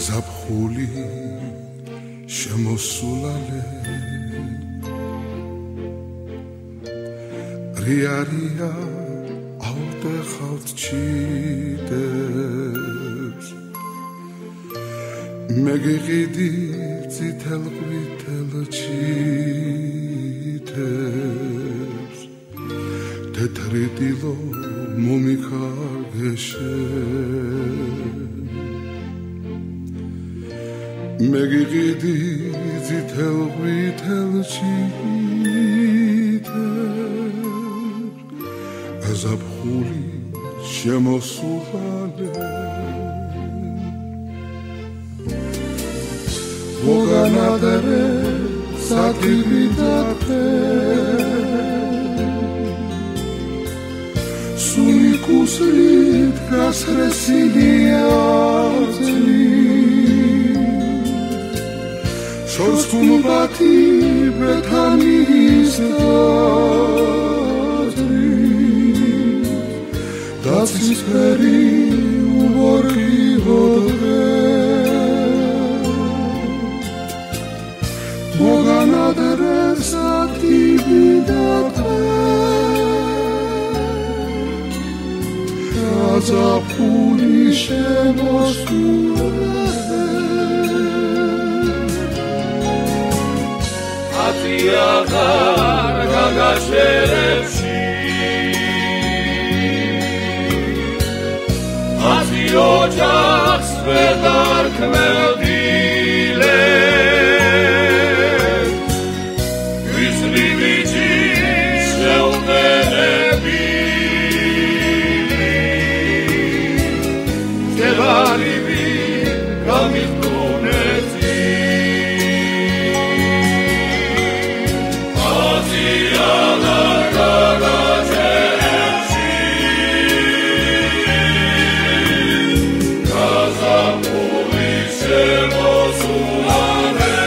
გაზაფხული შემოსულალე რიარია ავტეხავთ ჩიტებს მე გიყიდი წითელ ყვითელ ჩიტებს თეთრი დილო მომიქარგეშე მე გიყიდი წითელ ყვითელ ჩიტებს გაზაფხული შემოსულალე მოგანადრე საკირიდათე სული კუსლით გასრესილია წლი შორს გუმბათი ბეთანის დაცის ფერი უმორგილო დღე მოგანადრე საკირიდათე გაზაფხული შემოსულალე ათიაღარ გაგაშერებში ათი ოჯახს ვერ დარქმევდილე ვისლი ბიჭი შეუმენები შევარივი გამიხუნეთი ათიაღარ გაგაშერებში გაზაფხული შემოსულალე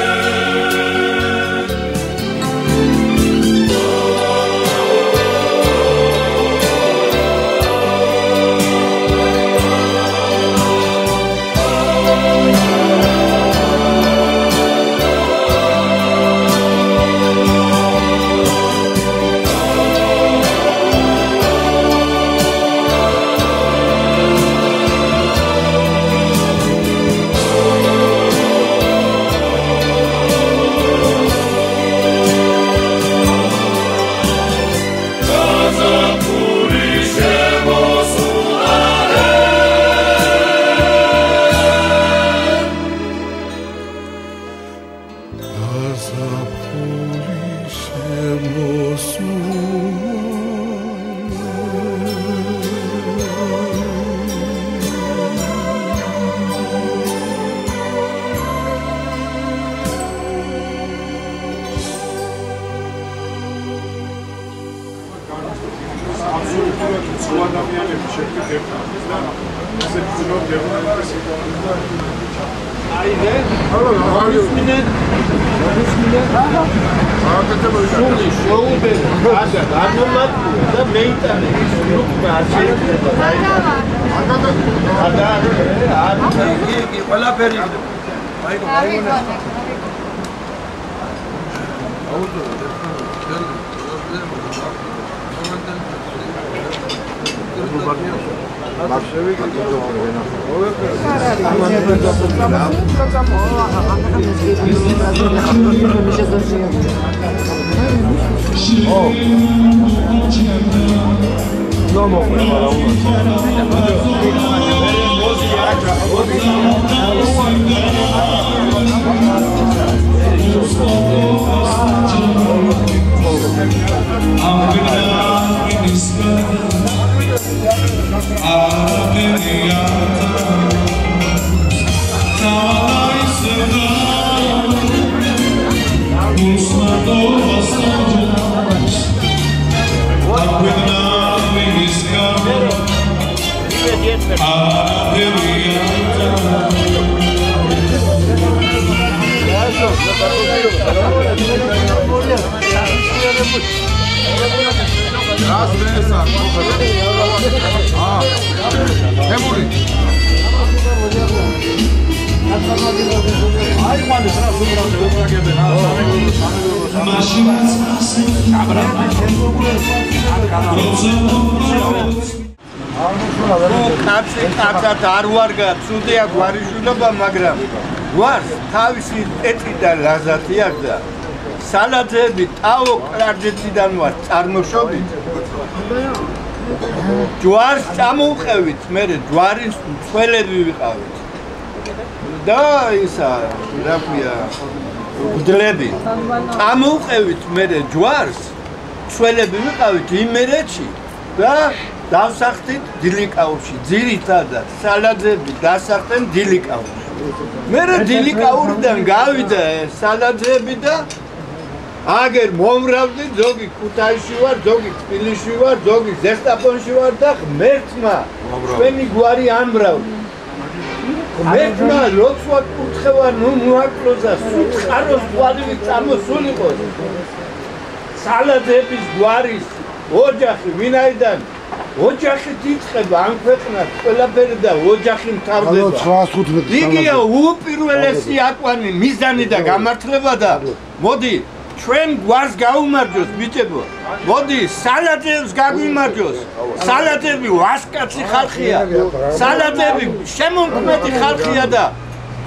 კაცად არ ვარგა, ცუდია გვარიშვილობა, მაგრამ გვარს თავისი პეტი და ლაზათი აქვს და სალაძეები ტაო კლარჯეთიდან ვარ წარმოშობით. ჯვარს წამოვყევით, მე ჯვარის მცველები ვიყავით. და ისა, რა ქვია, გდლები. წამოვყევით მე ჯვარს, მცველები ვიყავით იმერეთში და დავსახდით დილიკაურში, ძირითადად სალაძეები დასახდნენ დილიკაურში. მე დილიკაურიდან გავიდა სალაძეები და აგერ მომრავდი, ზოგი ქუთაისში ვარ, ზოგი თბილისში ვარ, ზოგი ზესტაფონში ვარ და ღმერთმა ჩვენი გვარი ამბრავდა. ღმერთმა როცა ვაკურთხევა, ნუ მოაკლოზა, სუთხაროს გვალივით წამოსულიყო. სალაძეების გვარის ოჯახი ვინაიდან ოჯახით იწყება ამ ქვეყნას ყველაფერი და ოჯახი მთავრდება. იგია უპირველესი აკვანი მიზანი და გამართლება და მოდი ჩვენ გვარს გაუმარჯოს ბიჭებო. მოდი სალაძეებს გაგვიმარჯოს. სალაძეები ვასკაცი ხალხია. სალაძეები შემომქმედი ხალხია და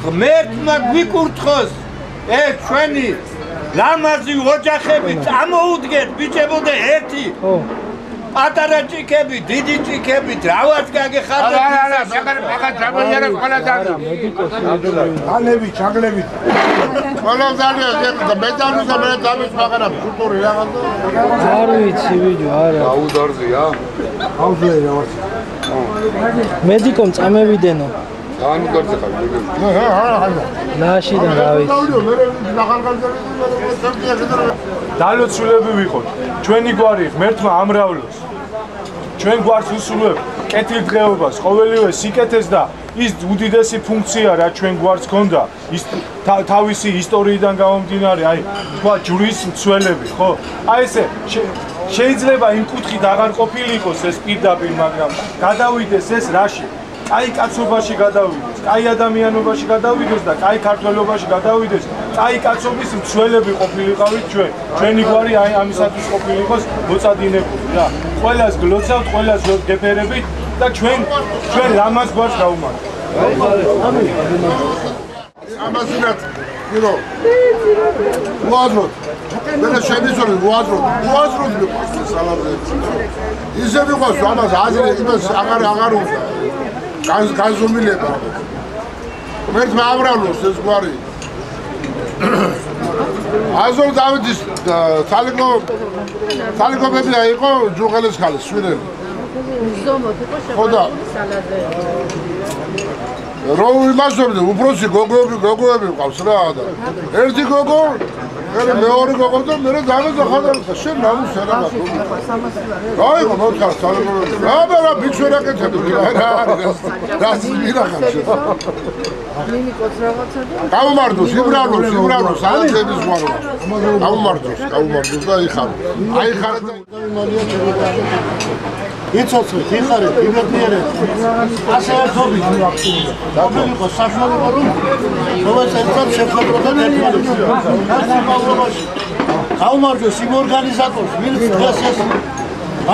ღმერთმა გვიკურთხოს ჩვენი ლამაზი ოჯახები წამოუდგეთ ბიჭებო და ერთი პატარა ჭიქები, დიდი ჭიქები, რავაც გაგეხარდეთ. მაგა ჯაბანიარა ყველა დაგა. ალები, ჩაგლები. ყველა დაგა, მეტალს და მე დავით მაგარა ფუტური რაღაცა. არ ვიცი ვიჯო, არა. აუდარზია. აუძლია რაღაც. მედიკომ წამევიდენო. აუდარზე ხარ. ნაშიდან რა ვიცი. დალოცულები ვიყოთ. ჩვენი გვარი ღმერთმა ამრავლოს. ჩვენ გვარს უსურვებ კეთილდღეობას, ყოველივე სიკეთეს და ის უდიდესი ფუნქცია რა ჩვენ გვარს ჰქონდა, ის თავისი ისტორიიდან გამომდინარე, აი თქვა ჯვრის მცველები, ხო? აი ესე შეიძლება იმ კუთხით აღარ ყოფილიყოს ეს პირდაპირ, მაგრამ გადავიდეს ეს რაში? კაი კაცობაში გადავიდეს, კაი ადამიანობაში გადავიდეს და კაი ქართველობაში გადავიდეს, კაი კაცობის მცველები ყოფილიყავით ჩვენ. ჩვენი გვარი აი ამისათვის ყოფილიყოს მოწადინებული რა. ყველას გლოცავთ, ყველას გეფერებით და ჩვენ ლამაზ გვარს გავუმართ. ამასინათ, ირო. უაზროთ. მე შემიძლია უაზროთ. უაზროთ მიყვარს სალაძეებს. ისე მიყვარს ამას აზრი იმას აღარ უნდა. განზომილება. ღმერთმა ამრავლოს ეს გვარი. აზორ დავითის თალიკობები იყო ჯუღელის ხალის სვირელი. ხოდა რო იმასობდი უბრალოდ გოგოები ყავს რა და ერთი გოგო მეორე გოგო და მე დავეძახა ხადა შენ ნამუსა რა რაიღო მოთხარ თალიკობები რა ბიჭვერაკეთები რა არის მირახარ შენ გამომარჯოს იბრალოს ალების გვარო გამომარჯოს და იხარო აიხარა და იცოცხლით, იხარეთ, იბერტიერეთ. ასე ერთობით დაგვიყო საშუალება რომ ყოველ წელს შეხვედრებთან ერთმანეთს. გასამავლობაში გაუმარჯოს იმ ორგანიზატორს, ვინც დღეს ეს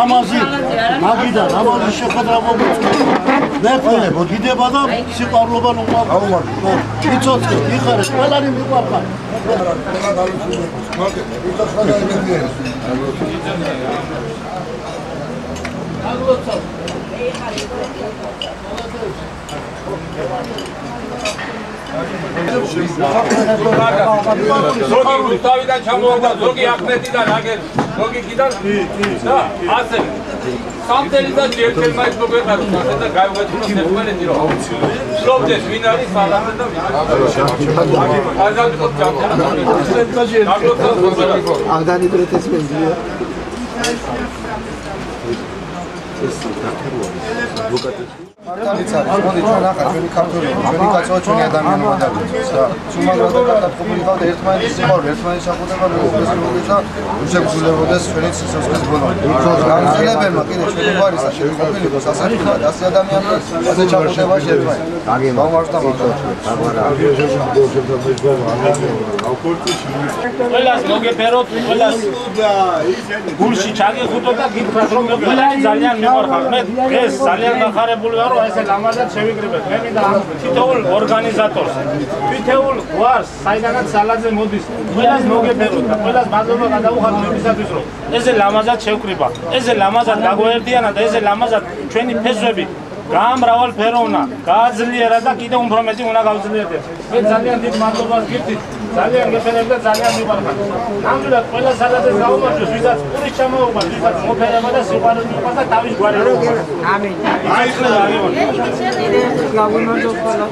ამაზი მაგიდან ამაზე შეხვედრა მოგვიწევს. ვერტყელებო დიდება და სიყვარულობა გაუმარჯოს. იცოცხლით, იხარეთ, ყველანი მიყვარხარ. ზოგი რუსთავიდან ჩამოვარდა, ზოგი ახმეტიდან აგერ, ზოგი კიდან და ასე. სამთელიდან ჯერჯერობით მაინც მოგვეყაროს ასე და გაივეცნოთ ერთმანეთი რომ ფლობდეს ვინ არის სალაძე და ვინ არის. აზრდაოთ ჯამთელა. აღდანი პროტესტ მენდია. ეს მოდი ჩვენ ახლა ჩვენი ქართული ჩვენი კაცო ჩვენი ადამიანობა დავიწყოთ რა. სუმაგრად დაკავებული ყავთ ერთმანეთის სიყვარული, ერთმანეთის საყოდება მოგესალმებოდა, უშეგვილებოდეს ჩვენი სიცოცხლის ბოლო. გამძილებელმა კიდე ჩვენი გვარისა შეგვიყოფილიყოს ასაკიდან 100 ადამიანს ასე ჩამოშევაში ერთმანეთს. გამარჯვება ყველას მოგეფეროთ, ყველას გულში ჩაგიხუტოთ და გითხრათ რომ მე ყველანი ძალიან მიყვარხარ. მე დღეს ძალიან ნახარებული ვარ, რომ ესე ლამაზად შევიკრიბეთ. მე მინდა თითოეულ ორგანიზატორს, თითოეულ გვარს, საიდანაც სალაძე მოდის, ყველას მოგეფეროთ და ყველას მადლობა გადავუხადოთ იმისათვის, რომ ესე ლამაზად შევკრიბა, ესე ლამაზად გაგვერდიანა და ესე ლამაზად ჩვენი ფესვები გამრავალფეროვნა, გააძლიერა და კიდევ უფრო მეტი უნდა გავძლიერდეს. მე ძალიან დიდ მადლობას გიხდით. ძალიან გეფერებ და ძალიან მიყვარხარ. ნამდვილად ყველა სალაძეს გაუმარჯოს, ვისაც პურის ჩამოუყვა, ვისაც მოფერება და სიყვარული მიყვარს და თავის გვარი როგორ. ამინ. გაუმარჯოს ყველა.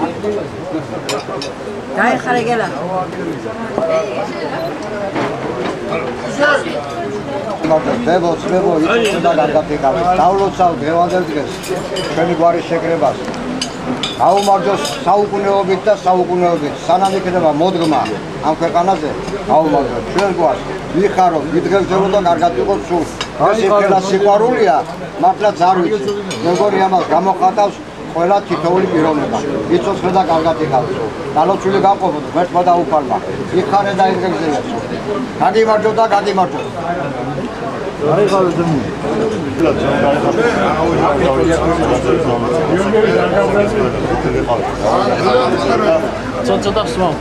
გაიხარე გელა. დებო იწვევდა კარგად ეკავეს. დავლოცავ დღევანდელ დღეს ჩვენი გვარის შეკრებას. გაუმარჯოს საუკუნეობით და საუკუნეობით. სანამ იქნება მოდგმა ამ ქვეყანაზე, გაუმარჯოს ჩვენ გვარს. ვიხაროთ, ვიდგებდებით და კარგად იყოს სულ. ეს იქნება სიყვარულია, მართლაც არ ვიცი. როგორი ამას გამოხატავს ყველა თითოეული პიროვნება. იცოცხლე და კარგად იკავოს. დალოცული გაყოფოთ ღმერთმა და უფალმა. ვიხარე და იდგებდებით. გაგიმარჯოთ და გაგიმარჯოთ. გაიღალე ძმო. ცოტა სვამ.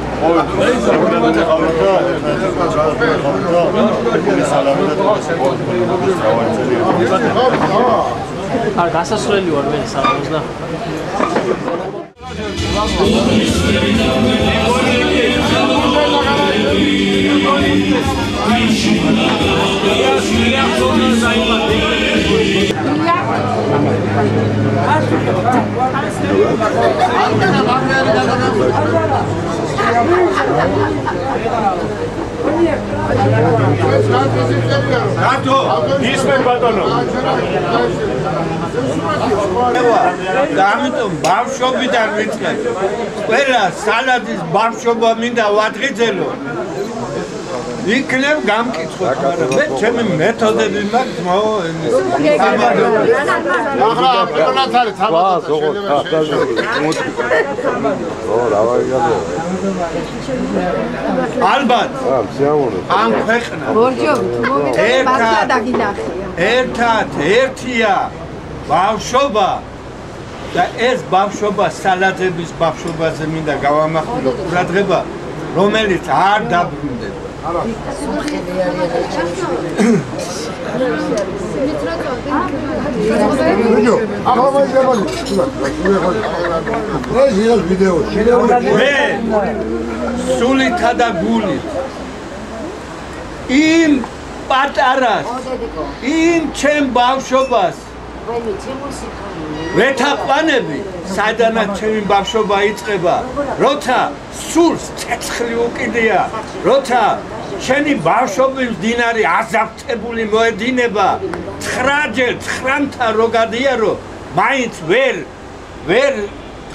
არ გასასვლელი ვარ მე სამოს და რატო? ისმენ ბატონო. და ამიტომ ბავშვობიდან ვიწყებ. ყველა სალაძის ბავშვობა მინდა ვადღიძელო. იქნებ გამკითხოთ, მაგრამ მე ჩემი მეთოდები მაქვს ძმაო. ახლა პრონაც არის თამაში შეიძლება ალბათ ამ ქვეყნას ერთად ერთია ბავშვობა და ეს ბავშვობა სალაძების ბავშვობაზე მინდა გავამახვილო ყურადღება, რომელიც არ დაბრუნდება. მე სულითა და გულით იმ პატარას, იმ ჩემ ბავშვობას ვეთაყვანები, სადანაც ჩემი ბავშვობა იწყება, როცა სულს ცეცხლი უკიდია, როცა შენი ბავშვობის მდინარე აზაფთებული მოედინება, 9-ჯერ 9-მთა რო გადიარო, მაინც ვერ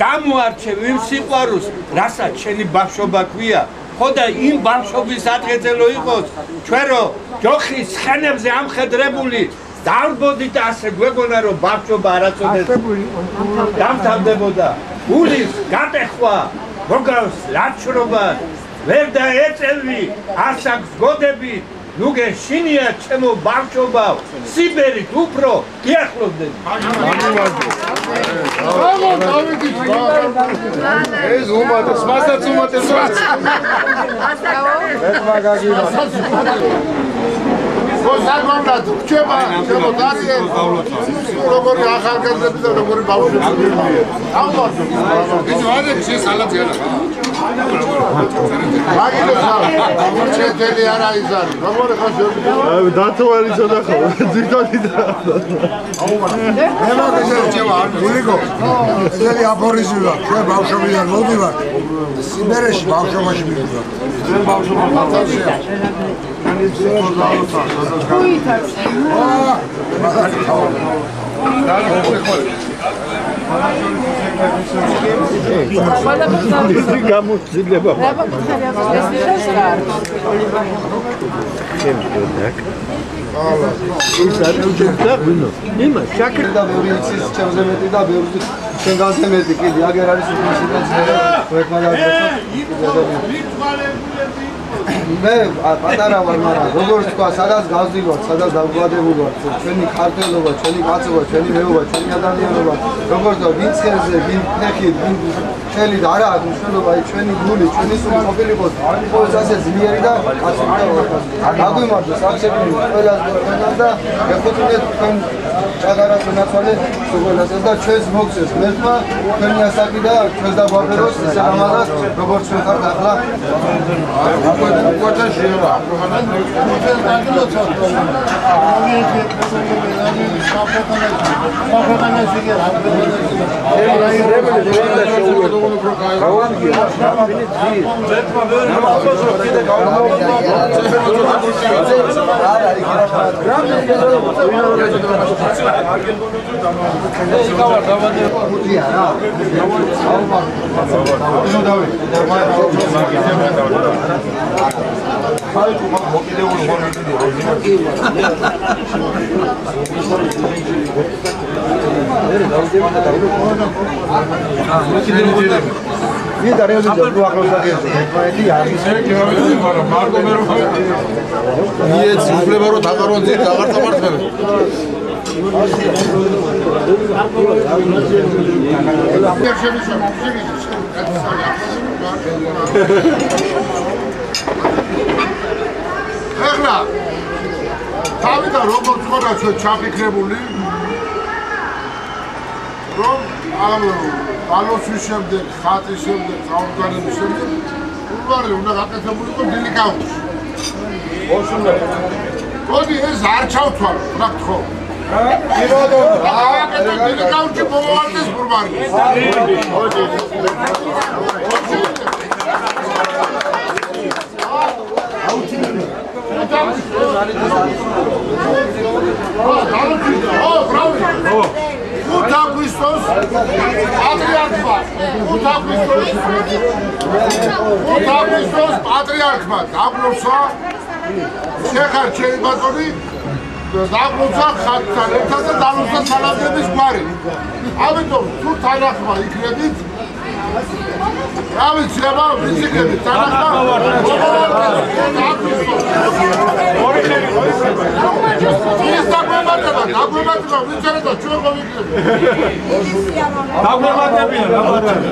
გამოარჩევ იმ სიყვარულს, რასაც შენი ბავშვობა ქვია. ხო და იმ ბავშვობის ადგილზელო იყოს, ჩვენ რო ჯოხის ცხენებზე ამხედრებული დავბოდით ასე გვეგონა რომ ბავშვობა არაწოდეს დამთავრდებოდა. გულის გატეხვა მოგავს ლაჩრობას, ვერ დაეწევი ასაკს გოდებით, ნუ გეშინია ჩემო ბავშვობავ, სიბერით უფრო იახლოვდები. ეს უმატეს, მასაც უმატეს. ეს მაგაგინა. გოსაგონად ჩება შემოდარიე როგორი ახალგაზრდები და როგორი ბავშვები ავმართო ის ვადები შესალაძე არა მაგილოცა ჩეთელი არა ის არის როგორი ხარ დათოვარი ცოტა ხო ძირთოდი და მე მაგაზე ჩება არ გულიკო ესეთი აფორიზმია ჩვენ ბავშვობიდან მოდივართ სიბერეში ბავშვობაში მივიდივართ ჩვენ ბავშვობა მაცავშია Ui, გამოძილება ის არუჯერდა ვინო იმა შაკრი და ბევრი იცის ჩემზე მეტი და ბევრი შენგანზე მეტი კიდე აგერ არის ინსტიტუტზე მე პატარა ვარ მაგრამ როგორც თქვა სადაც გავზივარ სადაც დავგვადებულ ვარ ჩვენი ქართველობა ჩვენი კაცობა ჩვენი მეუბნება ჩვენი ადამიანობა როგორც და ვინ წერზე ვინ ფეხით ვინ შელი და არა აქვს მნიშვნელობა აი ჩვენი გული ჩვენი სული ყოფილიყოს ყოველს ასე ძლიერი და კაცი და დაგვიმარჯოს აქცენტი ყველას და ეხუთინეთ თქვენ ჩაგარას უნაცვალე სულ და ჩვენს მოგცეს მერტმა თქვენი ასაკი და ჩვენს დაგვაფეროს ესე ამას როგორც ჩვენ ხართ ახლა What is your ეხლა თავიდან როგორ ხოდა ჩვენ ჩაფიქრებული რომ ამ ბალოსის შემდეგ ხატის შემდეგ წავდგანების შემდეგ ულვარი უნდა გაკეთებულიყო დილი კაუჩი მოდი ეს არ ჩავთვალო რა გთხოვ დილი კაუჩი მომავარდეს ულვარი პატრიარქმა დაგლოცა შეხარ ჩემი ბატონი დაგლოცა ხატთან ერთად და დალოცა სალამების გვარი ამიტომ თუ თანახმა იქნებით რა ვიცი რა ვიციქებით თანახმა ის დაგვემატება ვიცერე და ჩვენ გავიქნები დაგვემატებია რა ბატონო